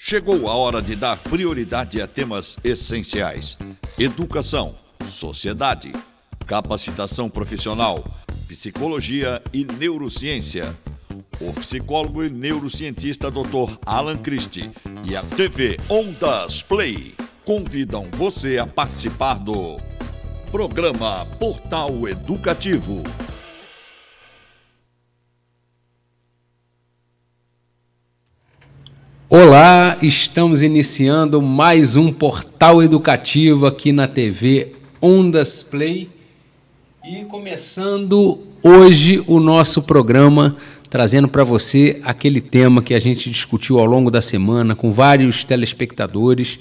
Chegou a hora de dar prioridade a temas essenciais: educação, sociedade, capacitação profissional, psicologia e neurociência. O psicólogo e neurocientista Dr. Alan Christie e a TV Ondas Play convidam você a participar do programa Portal Educativo. Olá, estamos iniciando mais um Portal Educativo aqui na TV Ondas Play e começando hoje o nosso programa trazendo para você aquele tema que a gente discutiu ao longo da semana com vários telespectadores.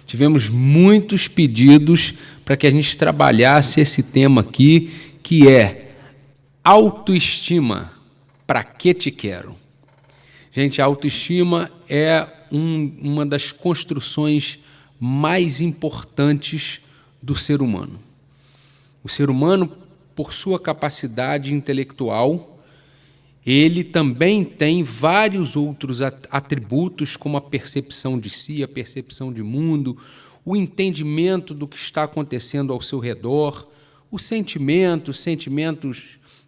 Tivemos muitos pedidos para que a gente trabalhasse esse tema aqui, que é autoestima. Para que te quero? Gente, a autoestima é uma das construções mais importantes do ser humano. O ser humano, por sua capacidade intelectual, ele também tem vários outros atributos, como a percepção de si, a percepção de mundo, o entendimento do que está acontecendo ao seu redor, os sentimentos,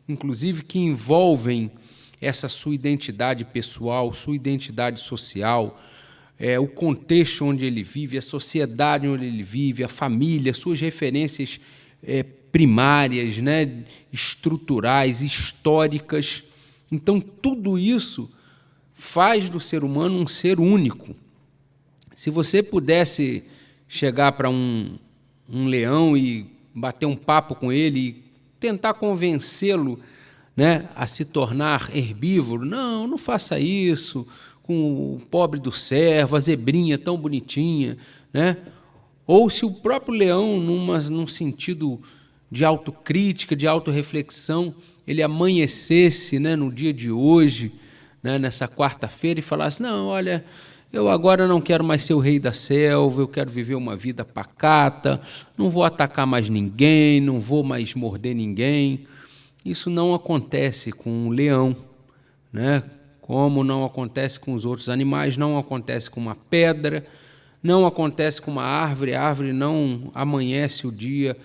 inclusive, que envolvem essa sua identidade pessoal, sua identidade social, o contexto onde ele vive, a sociedade onde ele vive, a família, suas referências primárias, né, estruturais, históricas. Então, tudo isso faz do ser humano um ser único. Se você pudesse chegar para um leão e bater um papo com ele e tentar convencê-lo, né, a se tornar herbívoro, não faça isso com o pobre do cervo, a zebrinha tão bonitinha, né? Ou se o próprio leão, num sentido de autocrítica, de autorreflexão, ele amanhecesse, né, no dia de hoje, né, nessa quarta-feira, e falasse: não, olha, eu agora não quero mais ser o rei da selva, eu quero viver uma vida pacata, não vou atacar mais ninguém, não vou mais morder ninguém. Isso não acontece com o leão, né? Como não acontece com os outros animais, não acontece com uma pedra, não acontece com uma árvore. A árvore não amanhece o dia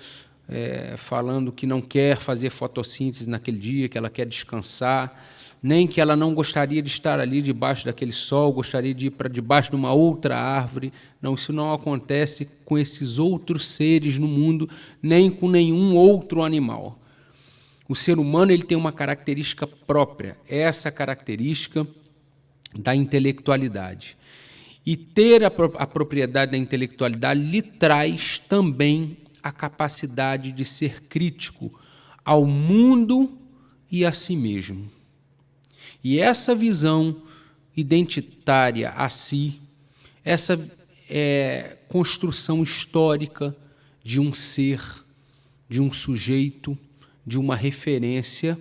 falando que não quer fazer fotossíntese naquele dia, que ela quer descansar, nem que ela não gostaria de estar ali debaixo daquele sol, gostaria de ir para debaixo de uma outra árvore. Não, isso não acontece com esses outros seres no mundo, nem com nenhum outro animal. O ser humano ele tem uma característica própria, essa característica da intelectualidade. E ter a propriedade da intelectualidade lhe traz também a capacidade de ser crítico ao mundo e a si mesmo. E essa visão identitária a si, essa construção histórica de um ser, de um sujeito, de uma referência,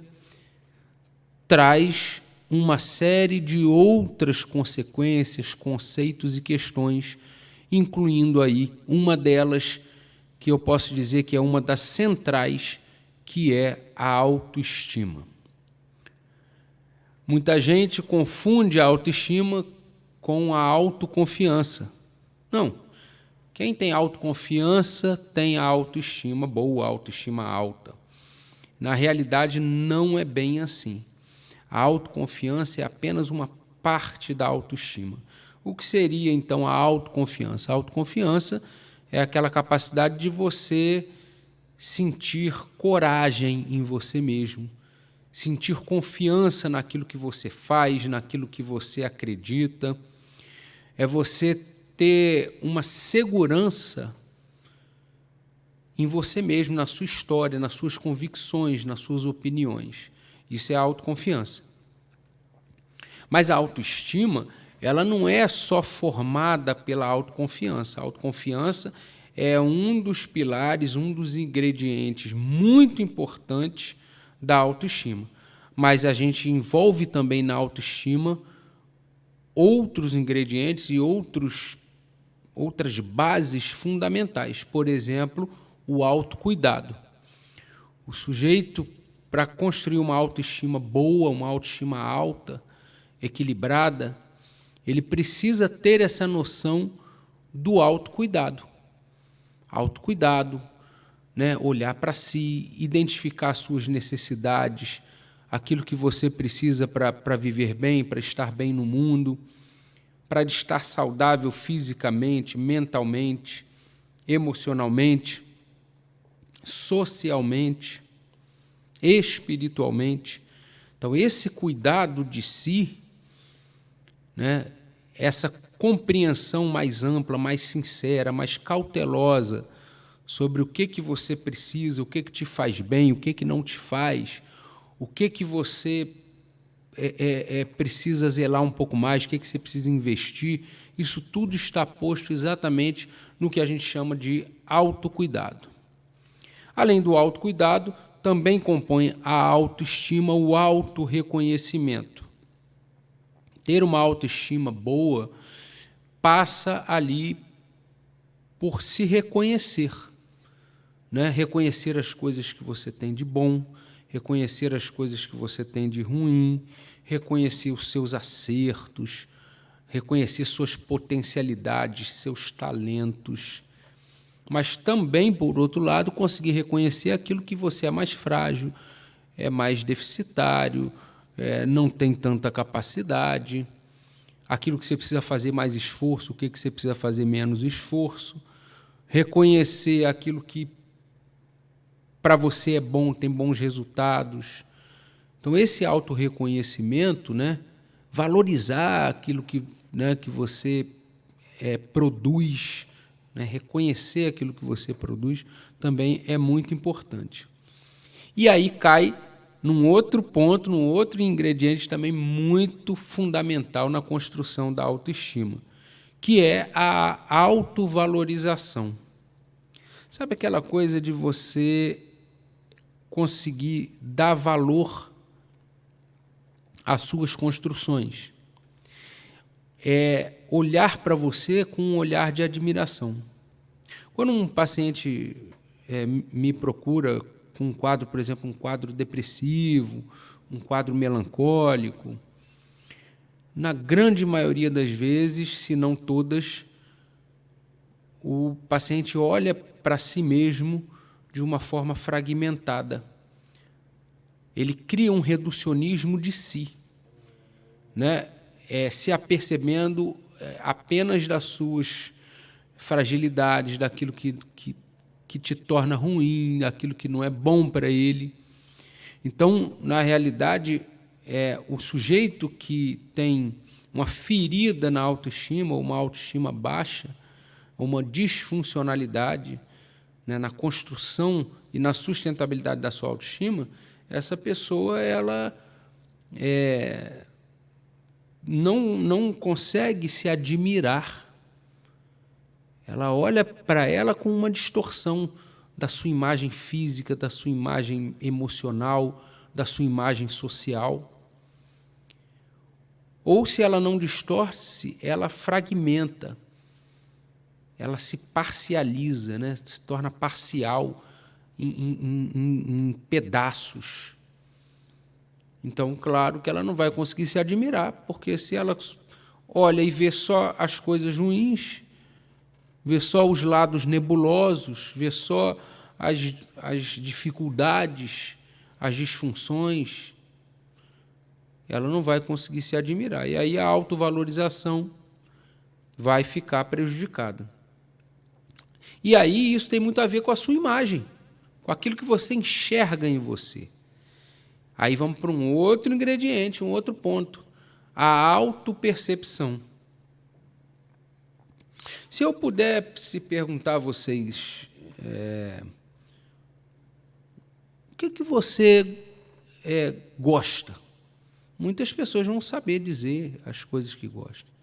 traz uma série de outras consequências, conceitos e questões, incluindo aí uma delas, que eu posso dizer que é uma das centrais, que é a autoestima. Muita gente confunde a autoestima com a autoconfiança. Não. Quem tem autoconfiança tem a autoestima boa, a autoestima alta. Na realidade, não é bem assim. A autoconfiança é apenas uma parte da autoestima. O que seria, então, a autoconfiança? A autoconfiança é aquela capacidade de você sentir coragem em você mesmo, sentir confiança naquilo que você faz, naquilo que você acredita. É você ter uma segurança em você mesmo, na sua história, nas suas convicções, nas suas opiniões. Isso é a autoconfiança. Mas a autoestima, ela não é só formada pela autoconfiança. A autoconfiança é um dos pilares, um dos ingredientes muito importantes da autoestima. Mas a gente envolve também na autoestima outros ingredientes e outras bases fundamentais. Por exemplo, o autocuidado. O sujeito, para construir uma autoestima boa, uma autoestima alta, equilibrada, ele precisa ter essa noção do autocuidado. Autocuidado, né? Olhar para si, identificar suas necessidades, aquilo que você precisa para viver bem, para estar bem no mundo, para estar saudável fisicamente, mentalmente, emocionalmente, socialmente, espiritualmente. Então, esse cuidado de si, né, essa compreensão mais ampla, mais sincera, mais cautelosa sobre o que você precisa, o que te faz bem, o que não te faz, o que você precisa zelar um pouco mais, o que você precisa investir, isso tudo está posto exatamente no que a gente chama de autocuidado. Além do autocuidado, também compõe a autoestima, o autorreconhecimento. Ter uma autoestima boa passa ali por se reconhecer, né? Reconhecer as coisas que você tem de bom, reconhecer as coisas que você tem de ruim, reconhecer os seus acertos, reconhecer suas potencialidades, seus talentos, mas também, por outro lado, conseguir reconhecer aquilo que você é mais frágil, é mais deficitário, não tem tanta capacidade, aquilo que você precisa fazer mais esforço, o que você precisa fazer menos esforço, reconhecer aquilo que para você é bom, tem bons resultados. Então, esse autorreconhecimento, né, valorizar aquilo que você produz, né, reconhecer aquilo que você produz, também é muito importante. E aí cai num outro ponto, num outro ingrediente também muito fundamental na construção da autoestima, que é a autovalorização. Sabe aquela coisa de você conseguir dar valor às suas construções? É olhar para você com um olhar de admiração. Quando um paciente me procura com um quadro, por exemplo, um quadro depressivo, um quadro melancólico, na grande maioria das vezes, se não todas, o paciente olha para si mesmo de uma forma fragmentada. Ele cria um reducionismo de si, né? Se apercebendo apenas das suas fragilidades, daquilo que te torna ruim, daquilo que não é bom para ele. Então, na realidade, o sujeito que tem uma ferida na autoestima, ou uma autoestima baixa, ou uma disfuncionalidade, né, na construção e na sustentabilidade da sua autoestima, essa pessoa ela não consegue se admirar. Ela olha para ela com uma distorção da sua imagem física, da sua imagem emocional, da sua imagem social. Ou, se ela não distorce, ela fragmenta, ela se parcializa, né? Se torna parcial em pedaços. Então, claro que ela não vai conseguir se admirar, porque se ela olha e vê só as coisas ruins, vê só os lados nebulosos, vê só as dificuldades, as disfunções, ela não vai conseguir se admirar. E aí a autovalorização vai ficar prejudicada. E aí isso tem muito a ver com a sua imagem, com aquilo que você enxerga em você. Aí vamos para um outro ingrediente, um outro ponto, a autopercepção. Se eu pudesse perguntar a vocês, o que você gosta? Muitas pessoas vão saber dizer as coisas que gostam,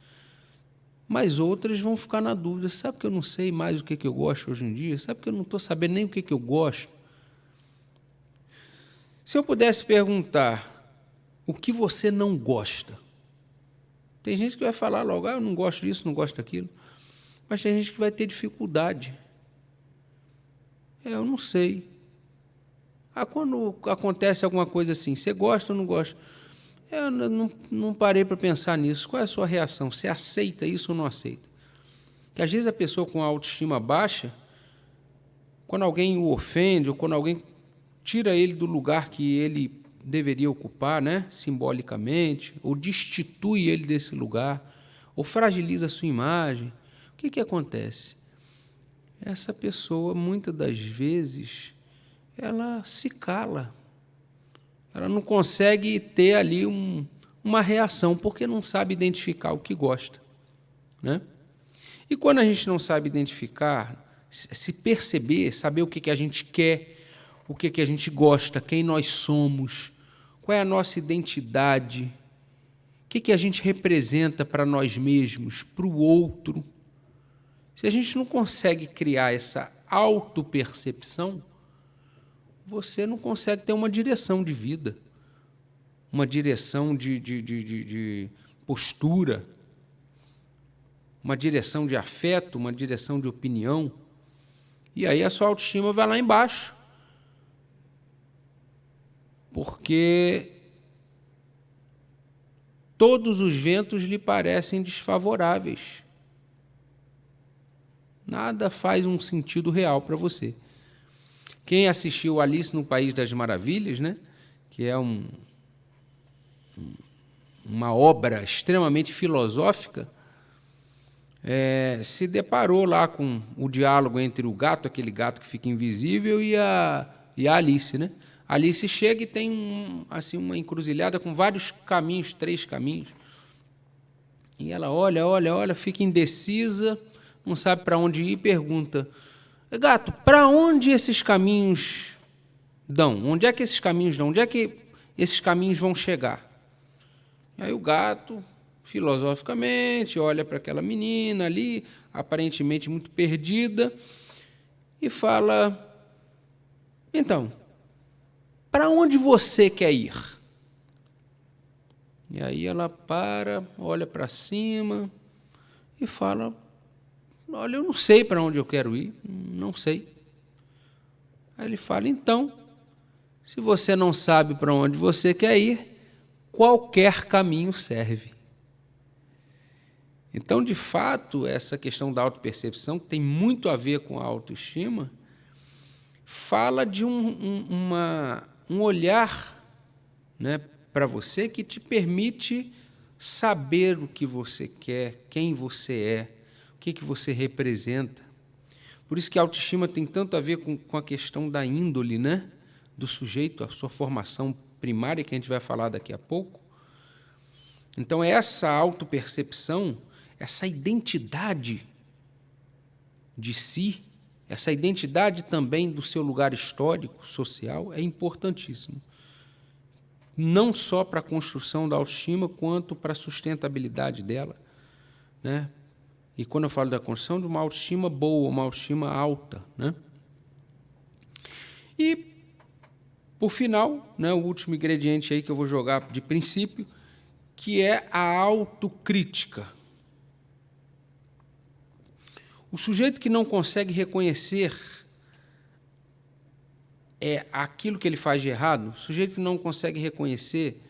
mas outras vão ficar na dúvida. Sabe que eu não sei mais o que eu gosto hoje em dia? Sabe que eu não estou sabendo nem o que eu gosto? Se eu pudesse perguntar o que você não gosta, tem gente que vai falar logo, eu não gosto disso, não gosto daquilo, mas tem gente que vai ter dificuldade. Eu não sei. Quando acontece alguma coisa assim, você gosta ou não gosta? Eu não parei para pensar nisso. Qual é a sua reação? Você aceita isso ou não aceita? Porque às vezes a pessoa com a autoestima baixa, quando alguém o ofende ou quando alguém tira ele do lugar que ele deveria ocupar, né, simbolicamente, ou destitui ele desse lugar, ou fragiliza a sua imagem, o que acontece? Essa pessoa, muitas das vezes, ela se cala. Ela não consegue ter ali uma reação, porque não sabe identificar o que gosta, né? E quando a gente não sabe identificar, se perceber, saber o que a gente quer, o que a gente gosta, quem nós somos, qual é a nossa identidade, o que a gente representa para nós mesmos, para o outro. Se a gente não consegue criar essa autopercepção, você não consegue ter uma direção de vida, uma direção de postura, uma direção de afeto, uma direção de opinião. E aí a sua autoestima vai lá embaixo. Porque todos os ventos lhe parecem desfavoráveis. Nada faz um sentido real para você. Quem assistiu Alice no País das Maravilhas, né, que é uma obra extremamente filosófica, se deparou lá com o diálogo entre o gato, aquele gato que fica invisível, e a Alice, né? A Alice chega e tem assim, uma encruzilhada com vários caminhos, 3 caminhos. E ela olha, fica indecisa, não sabe para onde ir e pergunta: gato, para onde esses caminhos dão? Onde é que esses caminhos dão? Onde é que esses caminhos vão chegar? E aí o gato, filosoficamente, olha para aquela menina ali, aparentemente muito perdida, e fala: então, para onde você quer ir? E aí ela para, olha para cima e fala: olha, eu não sei para onde eu quero ir, não sei. Aí ele fala: então, se você não sabe para onde você quer ir, qualquer caminho serve. Então, de fato, essa questão da autopercepção, que tem muito a ver com a autoestima, fala de um olhar, né, para você que te permite saber o que você quer, quem você é, o que você representa. Por isso que a autoestima tem tanto a ver com a questão da índole, né, do sujeito, a sua formação primária, que a gente vai falar daqui a pouco. Então, essa autopercepção, essa identidade de si, essa identidade também do seu lugar histórico, social, é importantíssimo. Não só para a construção da autoestima, quanto para a sustentabilidade dela, né? E quando eu falo da construção, de uma autoestima boa, uma autoestima alta, né? E, por final, né, o último ingrediente aí que eu vou jogar de princípio, que é a autocrítica. O sujeito que não consegue reconhecer aquilo que ele faz de errado, o sujeito que não consegue reconhecer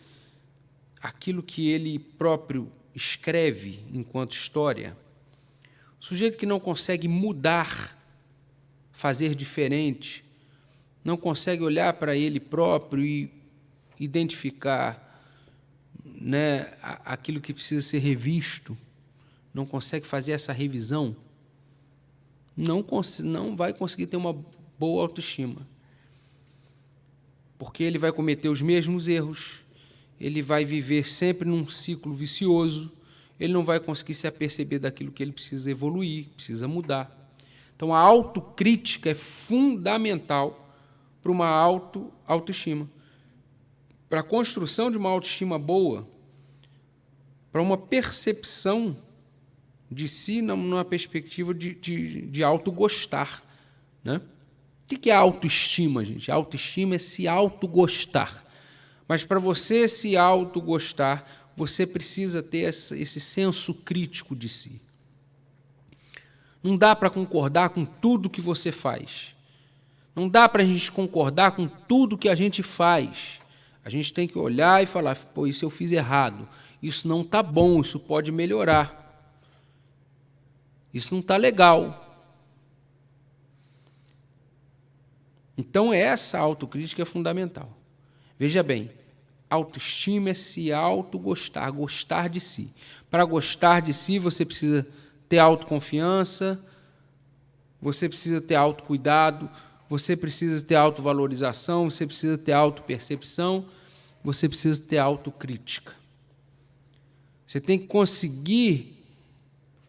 aquilo que ele próprio escreve enquanto história, o sujeito que não consegue mudar, fazer diferente, não consegue olhar para ele próprio e identificar, né, aquilo que precisa ser revisto, não consegue fazer essa revisão, não vai conseguir ter uma boa autoestima. Porque ele vai cometer os mesmos erros, ele vai viver sempre num ciclo vicioso, ele não vai conseguir se aperceber daquilo que ele precisa evoluir, precisa mudar. Então, a autocrítica é fundamental para uma autoestima. Para a construção de uma autoestima boa, para uma percepção de si numa perspectiva de autogostar, né? O que é autoestima, gente? A autoestima é se autogostar. Mas para você se autogostar, você precisa ter esse senso crítico de si. Não dá para concordar com tudo que você faz. Não dá para a gente concordar com tudo que a gente faz. A gente tem que olhar e falar, pô, isso eu fiz errado, isso não está bom, isso pode melhorar, isso não está legal. Então, essa autocrítica é fundamental. Veja bem, autoestima é se autogostar, gostar de si. Para gostar de si, você precisa ter autoconfiança, você precisa ter autocuidado, você precisa ter autovalorização, você precisa ter autopercepção, você precisa ter autocrítica. Você tem que conseguir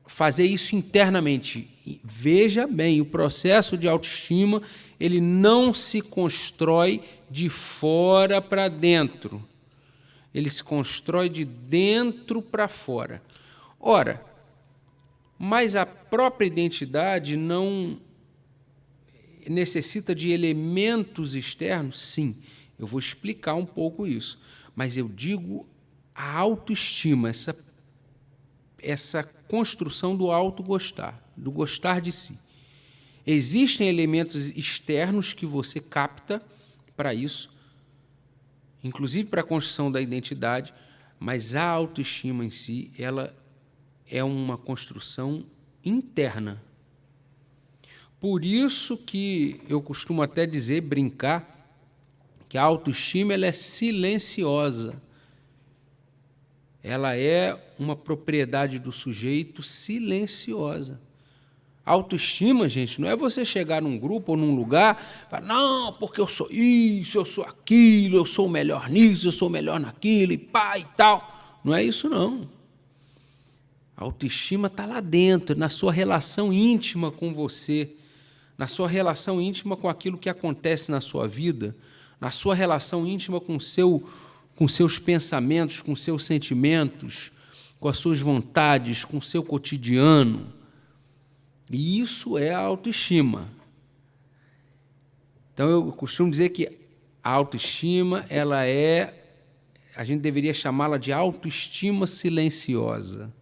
fazer isso internamente. Veja bem, o processo de autoestima, ele não se constrói de fora para dentro. Ele se constrói de dentro para fora. Ora, mas a própria identidade não necessita de elementos externos? Sim, eu vou explicar um pouco isso. Mas eu digo a autoestima, essa construção do autogostar, do gostar de si. Existem elementos externos que você capta para isso, inclusive para a construção da identidade, mas a autoestima em si, ela é uma construção interna. Por isso que eu costumo até dizer, brincar, que a autoestima ela é silenciosa. Ela é uma propriedade do sujeito silenciosa. Autoestima, gente, não é você chegar num grupo ou num lugar e falar, não, porque eu sou isso, eu sou aquilo, eu sou o melhor nisso, eu sou o melhor naquilo, e pá, e tal. Não é isso, não. A autoestima está lá dentro, na sua relação íntima com você, na sua relação íntima com aquilo que acontece na sua vida, na sua relação íntima com seus pensamentos, com seus sentimentos, com as suas vontades, com o seu cotidiano. E isso é a autoestima. Então, eu costumo dizer que a autoestima, a gente deveria chamá-la de autoestima silenciosa.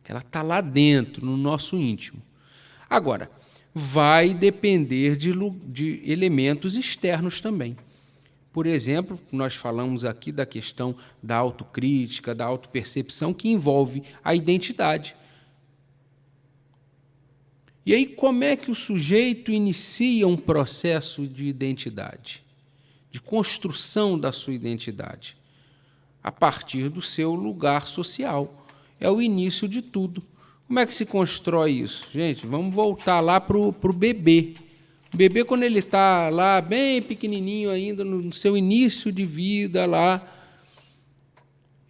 Ela está lá dentro, no nosso íntimo. Agora, vai depender de elementos externos também. Por exemplo, nós falamos aqui da questão da autocrítica, da autopercepção, que envolve a identidade. E aí, como é que o sujeito inicia um processo de identidade, de construção da sua identidade? A partir do seu lugar social. É o início de tudo. Como é que se constrói isso? Gente, vamos voltar lá para o bebê. O bebê, quando ele está lá, bem pequenininho ainda, no seu início de vida, lá,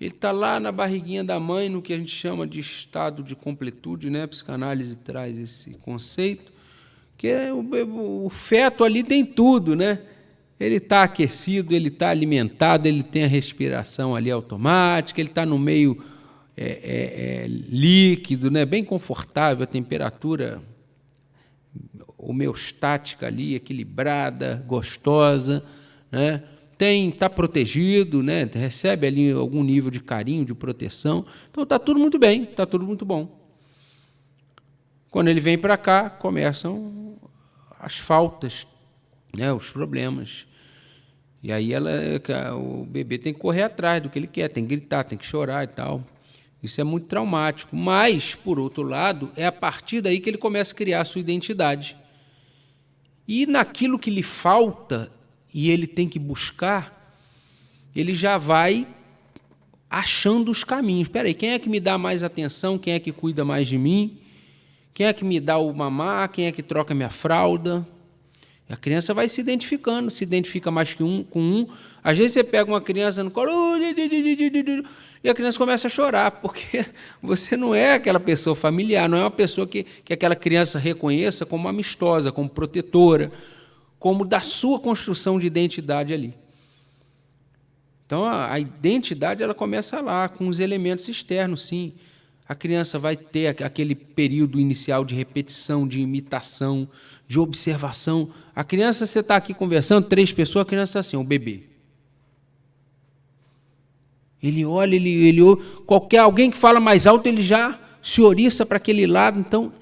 ele está lá na barriguinha da mãe, no que a gente chama de estado de completude, né? A psicanálise traz esse conceito, que o feto ali tem tudo, né? Ele está aquecido, ele está alimentado, ele tem a respiração ali automática, ele está no meio líquido, né? Bem confortável, a temperatura homeostática ali, equilibrada, gostosa, né? Está protegido, né? Recebe ali algum nível de carinho, de proteção. Então, está tudo muito bem, está tudo muito bom. Quando ele vem para cá, começam as faltas, né? Os problemas. E aí o bebê tem que correr atrás do que ele quer, tem que gritar, tem que chorar e tal. Isso é muito traumático. Mas, por outro lado, é a partir daí que ele começa a criar a sua identidade. E naquilo que lhe falta, e ele tem que buscar, ele já vai achando os caminhos. Espera aí, quem é que me dá mais atenção? Quem é que cuida mais de mim? Quem é que me dá o mamar? Quem é que troca minha fralda? A criança vai se identificando, se identifica mais com um. Às vezes você pega uma criança no colo e a criança começa a chorar, porque você não é aquela pessoa familiar, não é uma pessoa que aquela criança reconheça como amistosa, como protetora, como da sua construção de identidade ali. Então, a identidade ela começa lá, com os elementos externos, sim. A criança vai ter aquele período inicial de repetição, de imitação, de observação. A criança, você está aqui conversando, 3 pessoas, a criança está assim, o bebê. Ele olha, alguém que fala mais alto, ele já se oriça para aquele lado. Então,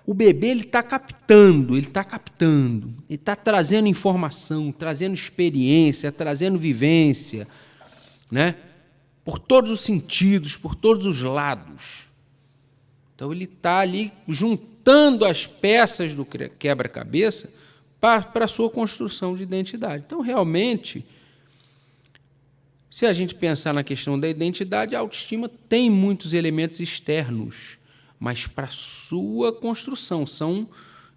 o bebê ele está captando, ele está trazendo informação, trazendo experiência, trazendo vivência, né? Por todos os sentidos, por todos os lados. Então ele está ali juntando as peças do quebra-cabeça para a sua construção de identidade. Então, realmente, se a gente pensar na questão da identidade, a autoestima tem muitos elementos externos, mas para a sua construção, são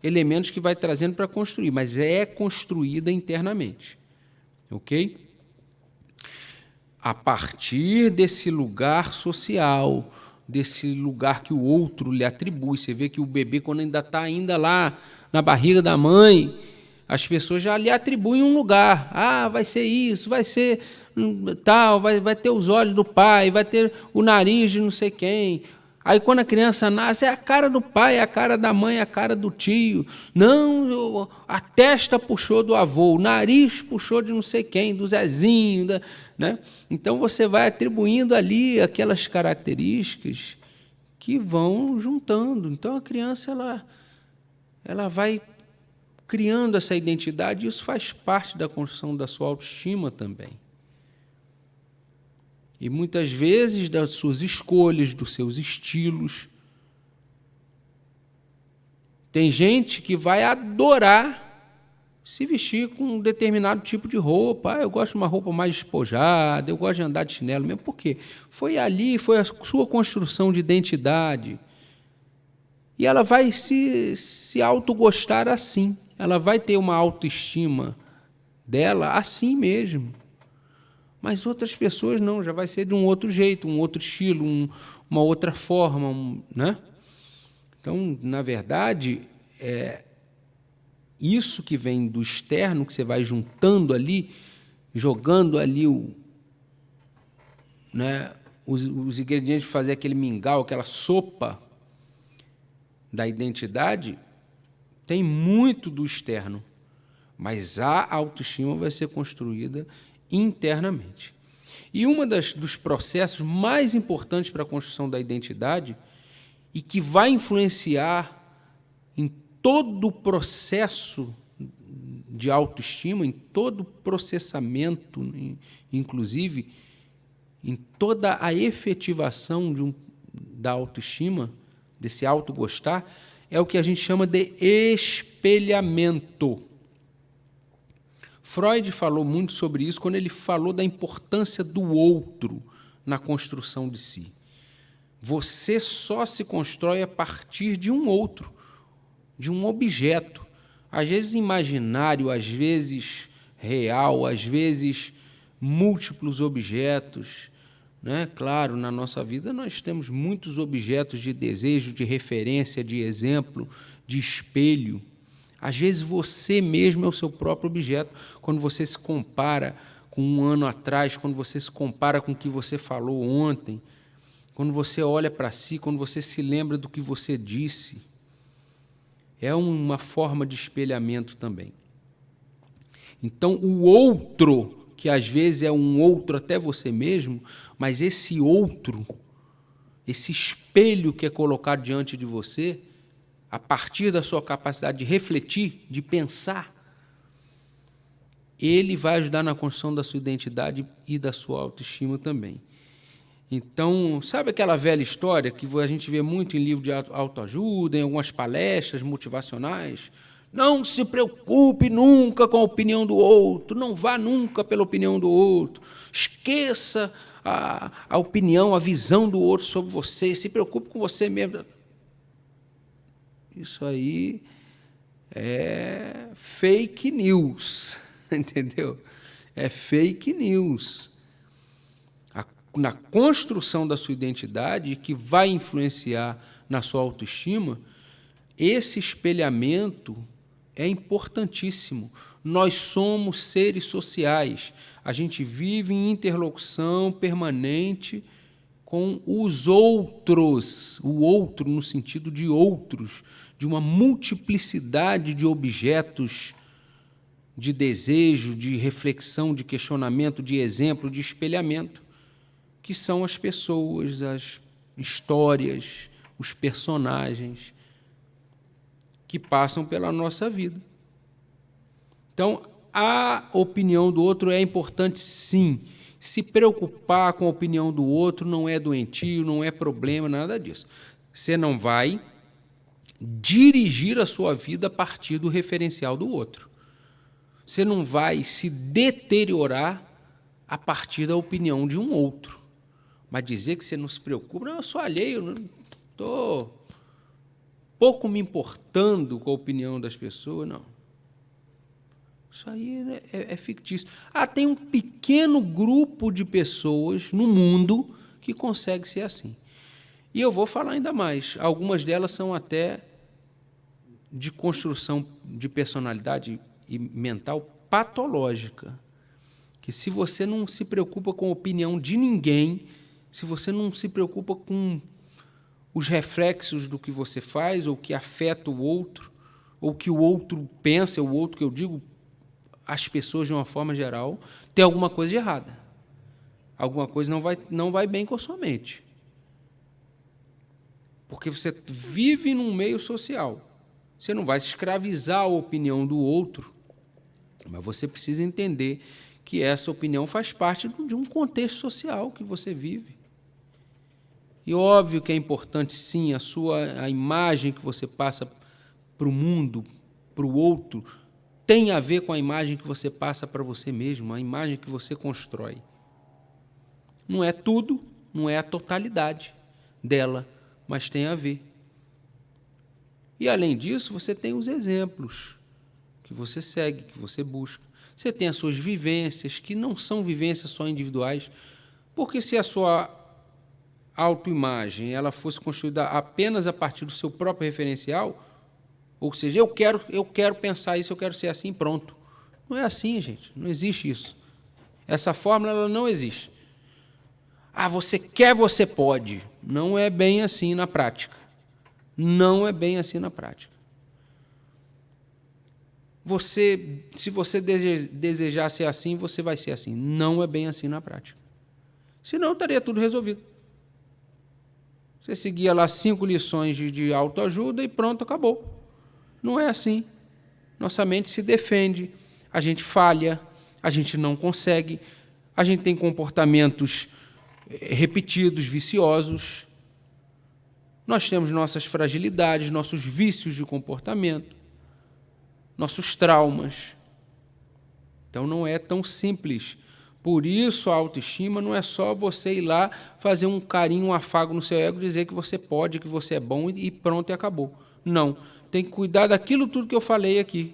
elementos que vai trazendo para construir, mas é construída internamente. Ok? A partir desse lugar social, desse lugar que o outro lhe atribui. Você vê que o bebê, quando ainda está ainda lá na barriga da mãe, as pessoas já lhe atribuem um lugar. Ah, vai ser isso, vai ser tal, vai ter os olhos do pai, vai ter o nariz de não sei quem. Aí, quando a criança nasce, é a cara do pai, é a cara da mãe, é a cara do tio. Não, a testa puxou do avô, o nariz puxou de não sei quem, do Zezinho, né? Então, você vai atribuindo ali aquelas características que vão juntando. Então, a criança ela vai criando essa identidade, e isso faz parte da construção da sua autoestima também. E muitas vezes das suas escolhas, dos seus estilos. Tem gente que vai adorar se vestir com um determinado tipo de roupa. Eu gosto de uma roupa mais despojada, eu gosto de andar de chinelo mesmo. Por quê? Foi ali, foi a sua construção de identidade. E ela vai se autogostar assim. Ela vai ter uma autoestima dela assim mesmo. Mas outras pessoas não, já vai ser de um outro jeito, um outro estilo, uma outra forma, né? Então, na verdade, isso que vem do externo, que você vai juntando ali, jogando ali os ingredientes de fazer aquele mingau, aquela sopa da identidade, tem muito do externo, mas a autoestima vai ser construída internamente. E dos processos mais importantes para a construção da identidade e que vai influenciar em todo o processo de autoestima, em todo o processamento, inclusive em toda a efetivação da autoestima, desse autogostar, é o que a gente chama de espelhamento. Freud falou muito sobre isso quando ele falou da importância do outro na construção de si. Você só se constrói a partir de um outro, de um objeto, às vezes imaginário, às vezes real, às vezes múltiplos objetos, né? Claro, na nossa vida nós temos muitos objetos de desejo, de referência, de exemplo, de espelho. Às vezes você mesmo é o seu próprio objeto, quando você se compara com um ano atrás, quando você se compara com o que você falou ontem, quando você olha para si, quando você se lembra do que você disse. É uma forma de espelhamento também. Então, o outro, que às vezes é um outro até você mesmo, mas esse outro, esse espelho que é colocado diante de você, a partir da sua capacidade de refletir, de pensar, ele vai ajudar na construção da sua identidade e da sua autoestima também. Então, sabe aquela velha história que a gente vê muito em livros de autoajuda, em algumas palestras motivacionais? Não se preocupe nunca com a opinião do outro, não vá nunca pela opinião do outro, esqueça a opinião, a visão do outro sobre você, se preocupe com você mesmo. Isso aí é fake news, entendeu? É fake news. Na construção da sua identidade, que vai influenciar na sua autoestima, esse espelhamento é importantíssimo. Nós somos seres sociais. A gente vive em interlocução permanente com os outros, o outro no sentido de outros, de uma multiplicidade de objetos de desejo, de reflexão, de questionamento, de exemplo, de espelhamento, que são as pessoas, as histórias, os personagens. que passam pela nossa vida. Então, a opinião do outro é importante, sim. Se preocupar com a opinião do outro não é doentio, não é problema, nada disso. Você não vai dirigir a sua vida a partir do referencial do outro. Você não vai se deteriorar a partir da opinião de um outro. Mas dizer que você não se preocupa, não, eu sou alheio, não estou pouco me importando com a opinião das pessoas, não. Isso aí é fictício. Tem um pequeno grupo de pessoas no mundo que consegue ser assim. E eu vou falar ainda mais. Algumas delas são até de construção de personalidade e mental patológica. Que se você não se preocupa com a opinião de ninguém, se você não se preocupa com os reflexos do que você faz, ou que afeta o outro, ou que o outro pensa, o outro que eu digo, as pessoas de uma forma geral, tem alguma coisa de errada. Alguma coisa não vai bem com a sua mente. Porque você vive num meio social. Você não vai se escravizar à opinião do outro, mas você precisa entender que essa opinião faz parte de um contexto social que você vive. E óbvio que é importante, sim, a imagem que você passa para o mundo, para o outro, tem a ver com a imagem que você passa para você mesmo, a imagem que você constrói. Não é tudo, não é a totalidade dela, mas tem a ver. E, além disso, você tem os exemplos que você segue, que você busca. Você tem as suas vivências, que não são vivências só individuais, porque se a sua autoimagem ela fosse construída apenas a partir do seu próprio referencial, ou seja, eu quero pensar isso, eu quero ser assim, pronto. Não é assim, gente, não existe isso. Essa fórmula ela não existe. Você quer, você pode. Não é bem assim na prática. Não é bem assim na prática. Se você desejar ser assim, você vai ser assim. Não é bem assim na prática. Senão estaria tudo resolvido. Você seguia lá 5 lições de autoajuda e pronto, acabou. Não é assim. Nossa mente se defende, a gente falha, a gente não consegue, a gente tem comportamentos repetidos, viciosos. Nós temos nossas fragilidades, nossos vícios de comportamento, nossos traumas. Então não é tão simples. Por isso a autoestima não é só você ir lá fazer um carinho, um afago no seu ego, dizer que você pode, que você é bom e pronto, e acabou. Não. Tem que cuidar daquilo tudo que eu falei aqui.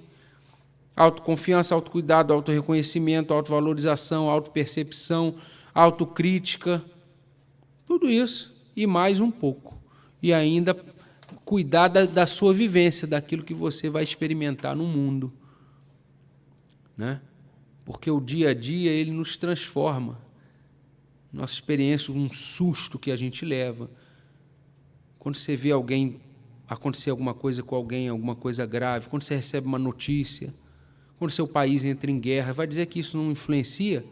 Autoconfiança, autocuidado, autorreconhecimento, autovalorização, autopercepção, autocrítica, tudo isso e mais um pouco. E ainda cuidar da sua vivência, daquilo que você vai experimentar no mundo. Né? Porque o dia a dia ele nos transforma. Nossa experiência, um susto que a gente leva. Quando você vê alguém acontecer alguma coisa com alguém, alguma coisa grave, quando você recebe uma notícia, quando seu país entra em guerra, vai dizer que isso não influencia?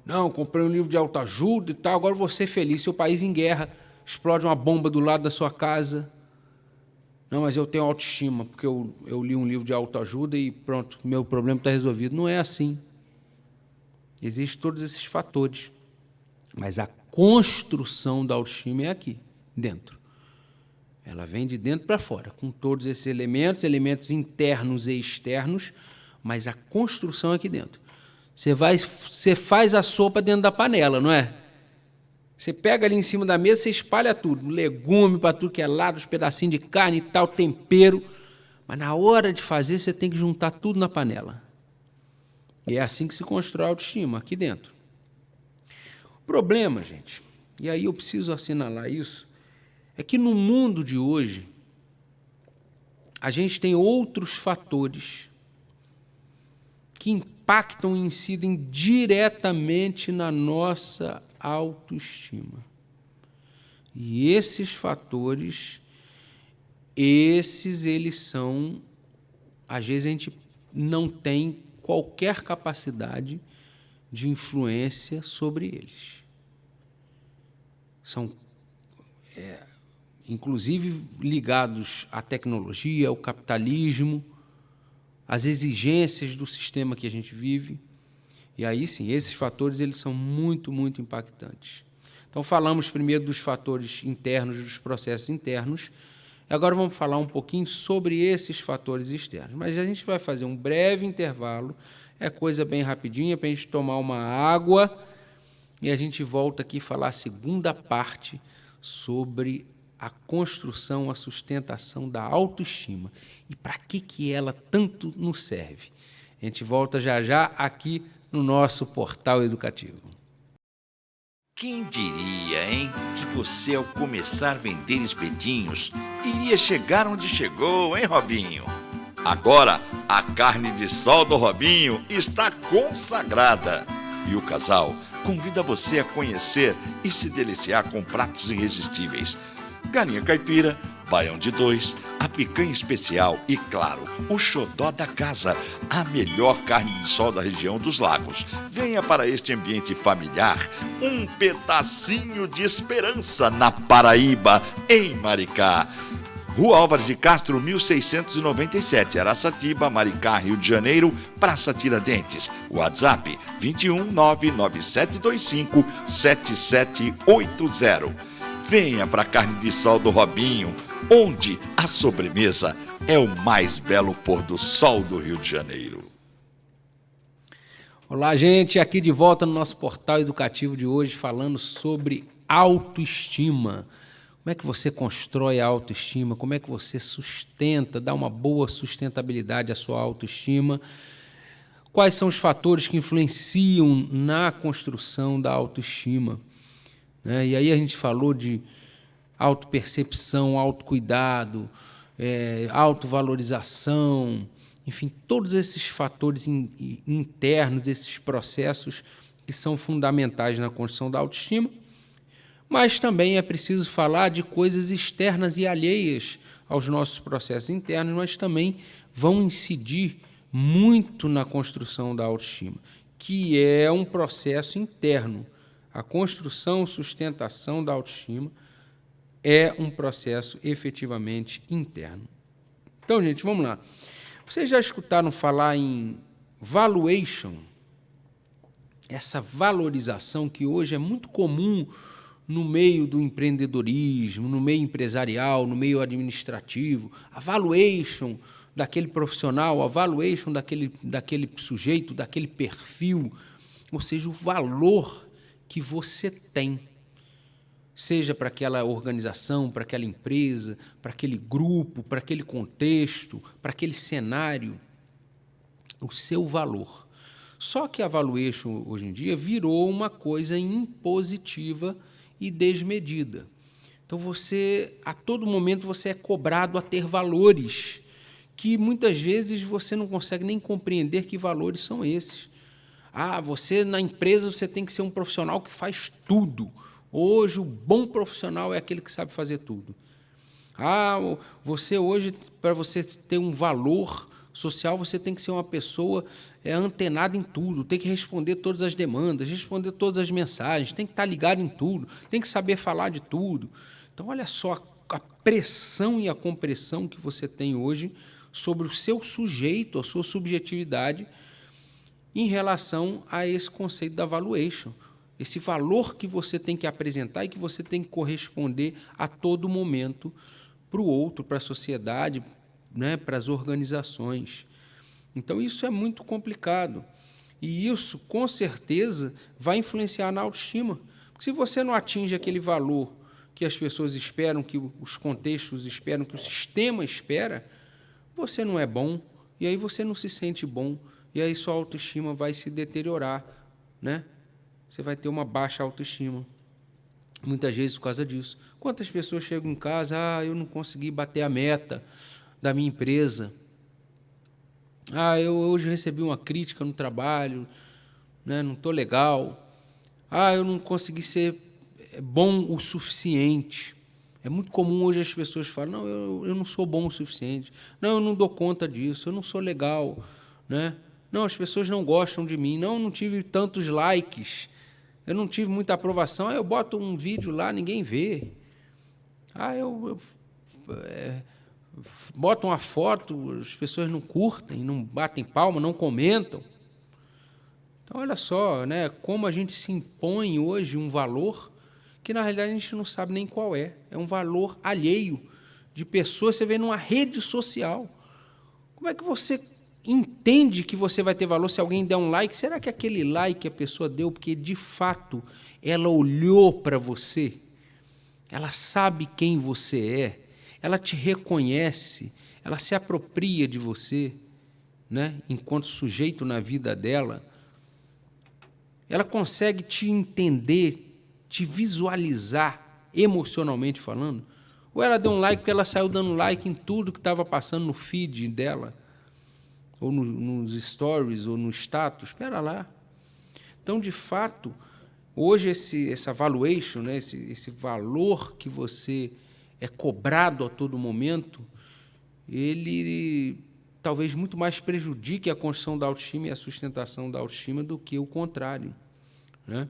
Não, comprei um livro de autoajuda e tal, agora vou ser feliz. Seu país em guerra, explode uma bomba do lado da sua casa. Não, mas eu tenho autoestima, porque eu li um livro de autoajuda e pronto, meu problema está resolvido. Não é assim. Existem todos esses fatores. Mas a construção da autoestima é aqui, dentro. Ela vem de dentro para fora, com todos esses elementos internos e externos, mas a construção é aqui dentro. Você faz a sopa dentro da panela, não é? Você pega ali em cima da mesa, você espalha tudo, legume para tudo que é lado, os pedacinhos de carne e tal, tempero. Mas na hora de fazer, você tem que juntar tudo na panela. E é assim que se constrói a autoestima, aqui dentro. O problema, gente, e aí eu preciso assinalar isso, é que no mundo de hoje, a gente tem outros fatores que impactam e incidem diretamente na nossa autoestima. E esses fatores, eles são, às vezes a gente não tem qualquer capacidade de influência sobre eles. São inclusive ligados à tecnologia, ao capitalismo, às exigências do sistema que a gente vive. E aí sim, esses fatores eles são muito, muito impactantes. Então, falamos primeiro dos fatores internos, dos processos internos. Agora vamos falar um pouquinho sobre esses fatores externos. Mas a gente vai fazer um breve intervalo, é coisa bem rapidinha, para a gente tomar uma água, e a gente volta aqui falar a segunda parte sobre a construção, a sustentação da autoestima. E para que ela tanto nos serve? A gente volta já já aqui no nosso portal educativo. Quem diria, hein, que você, ao começar a vender espetinhos, iria chegar onde chegou, hein, Robinho? Agora, a carne de sol do Robinho está consagrada. E o casal convida você a conhecer e se deliciar com pratos irresistíveis. Galinha caipira, baião de 2, a picanha especial e, claro, o xodó da casa, a melhor carne de sol da região dos lagos. Venha para este ambiente familiar, um pedacinho de esperança na Paraíba, em Maricá. Rua Álvares de Castro, 1697, Araçatiba, Maricá, Rio de Janeiro, Praça Tiradentes. WhatsApp 21 99725 7780. Venha para a carne de sol do Robinho, onde a sobremesa é o mais belo pôr do sol do Rio de Janeiro. Olá, gente, aqui de volta no nosso portal educativo de hoje, falando sobre autoestima. Como é que você constrói a autoestima? Como é que você sustenta, dá uma boa sustentabilidade à sua autoestima? Quais são os fatores que influenciam na construção da autoestima? E aí a gente falou de autopercepção, autocuidado, autovalorização, enfim, todos esses fatores internos, esses processos que são fundamentais na construção da autoestima. Mas também é preciso falar de coisas externas e alheias aos nossos processos internos, mas também vão incidir muito na construção da autoestima, que é um processo interno. A construção, sustentação da autoestima é um processo efetivamente interno. Então, gente, vamos lá. Vocês já escutaram falar em valuation? Essa valorização que hoje é muito comum no meio do empreendedorismo, no meio empresarial, no meio administrativo. A valuation daquele profissional, a valuation daquele sujeito, daquele perfil, ou seja, o valor que você tem, seja para aquela organização, para aquela empresa, para aquele grupo, para aquele contexto, para aquele cenário, o seu valor. Só que a valuation, hoje em dia, virou uma coisa impositiva e desmedida. Então, a todo momento, você é cobrado a ter valores que, muitas vezes, você não consegue nem compreender que valores são esses. Você na empresa você tem que ser um profissional que faz tudo. Hoje o bom profissional é aquele que sabe fazer tudo. Você hoje, para você ter um valor social, você tem que ser uma pessoa antenada em tudo, tem que responder todas as demandas, responder todas as mensagens, tem que estar ligado em tudo, tem que saber falar de tudo. Então, olha só a pressão e a compressão que você tem hoje sobre o seu sujeito, a sua subjetividade, em relação a esse conceito da valuation, esse valor que você tem que apresentar e que você tem que corresponder a todo momento para o outro, para a sociedade, para as organizações. Então, isso é muito complicado. E isso, com certeza, vai influenciar na autoestima. Porque se você não atinge aquele valor que as pessoas esperam, que os contextos esperam, que o sistema espera, você não é bom, e aí você não se sente bom, e aí sua autoestima vai se deteriorar, Você vai ter uma baixa autoestima, muitas vezes por causa disso. Quantas pessoas chegam em casa, eu não consegui bater a meta da minha empresa, eu hoje recebi uma crítica no trabalho, não estou legal, eu não consegui ser bom o suficiente. É muito comum hoje as pessoas falam, eu não sou bom o suficiente, eu não dou conta disso, eu não sou legal, Não, as pessoas não gostam de mim, não tive tantos likes, eu não tive muita aprovação, eu boto um vídeo lá, ninguém vê. Botam uma foto, as pessoas não curtem, não batem palma, não comentam. Então, olha só, né, como a gente se impõe hoje um valor que, na realidade, a gente não sabe nem qual é. É um valor alheio de pessoas. Você vê numa rede social. Como é que você entende que você vai ter valor se alguém der um like? Será que aquele like a pessoa deu porque, de fato, ela olhou para você? Ela sabe quem você é? Ela te reconhece? Ela se apropria de você, né, enquanto sujeito na vida dela? Ela consegue te entender, te visualizar emocionalmente falando? Ou ela deu um like porque ela saiu dando like em tudo que estava passando no feed dela, ou nos stories, ou no status? Espera lá. Então, de fato, hoje essa valuation, né, esse valor que você é cobrado a todo momento, ele talvez muito mais prejudique a construção da autoestima e a sustentação da autoestima do que o contrário, né?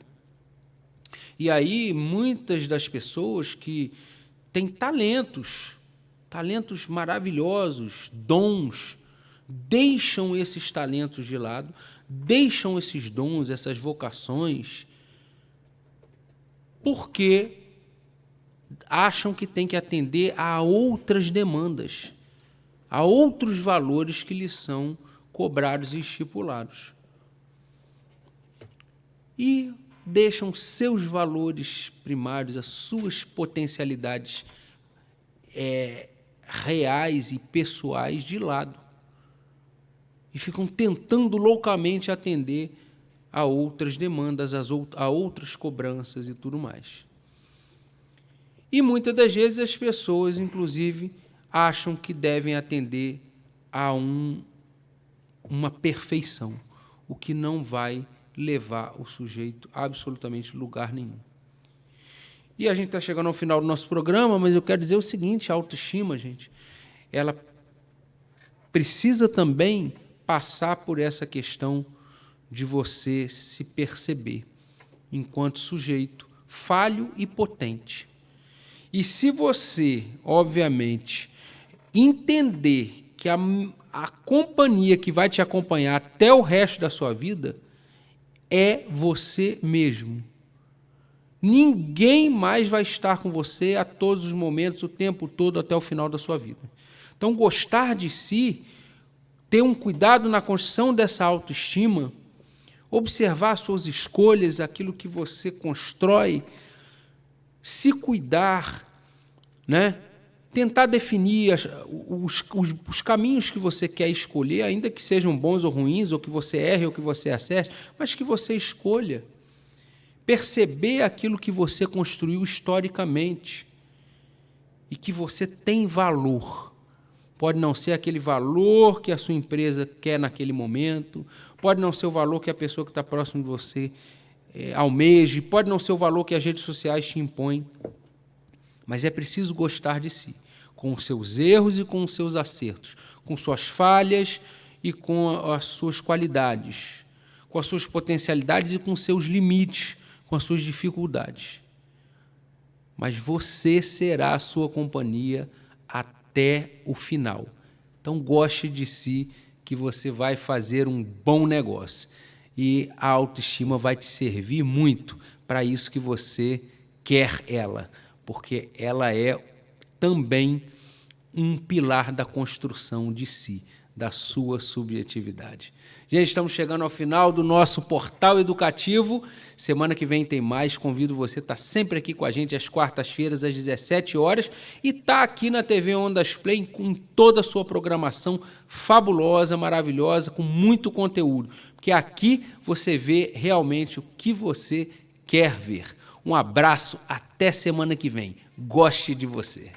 E aí, muitas das pessoas que têm talentos maravilhosos, dons, deixam esses talentos de lado, deixam esses dons, essas vocações, porque acham que tem que atender a outras demandas, a outros valores que lhes são cobrados e estipulados. E deixam seus valores primários, as suas potencialidades reais e pessoais de lado. E ficam tentando loucamente atender a outras demandas, a outras cobranças e tudo mais. E muitas das vezes as pessoas, inclusive, acham que devem atender a uma perfeição, o que não vai levar o sujeito a absolutamente lugar nenhum. E a gente está chegando ao final do nosso programa, mas eu quero dizer o seguinte: a autoestima, gente, ela precisa também passar por essa questão de você se perceber enquanto sujeito falho e potente. E se você, obviamente, entender que a companhia que vai te acompanhar até o resto da sua vida é você mesmo. Ninguém mais vai estar com você a todos os momentos, o tempo todo, até o final da sua vida. Então, gostar de si, ter um cuidado na construção dessa autoestima, observar suas escolhas, aquilo que você constrói, se cuidar, né? Tentar definir os caminhos que você quer escolher, ainda que sejam bons ou ruins, ou que você erre ou que você acerte, mas que você escolha. Perceber aquilo que você construiu historicamente e que você tem valor. Pode não ser aquele valor que a sua empresa quer naquele momento, pode não ser o valor que a pessoa que está próximo de você almeje, pode não ser o valor que as redes sociais te impõem, mas é preciso gostar de si, com os seus erros e com os seus acertos, com suas falhas e com as suas qualidades, com as suas potencialidades e com seus limites, com as suas dificuldades. Mas você será a sua companhia até o final. Então, goste de si, que você vai fazer um bom negócio. E a autoestima vai te servir muito para isso que você quer ela, porque ela é também um pilar da construção de si, da sua subjetividade. Gente, estamos chegando ao final do nosso portal educativo. Semana que vem tem mais. Convido você a estar sempre aqui com a gente às quartas-feiras, às 17 horas, e estar aqui na TV Ondas Play com toda a sua programação fabulosa, maravilhosa, com muito conteúdo. Porque aqui você vê realmente o que você quer ver. Um abraço, até semana que vem. Goste de você.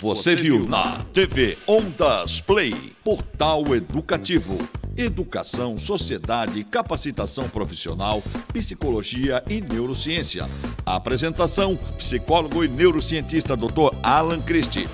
Você viu na TV Ondas Play, portal educativo. Educação, sociedade, capacitação profissional, psicologia e neurociência. A apresentação, psicólogo e neurocientista Dr. Alan Christie.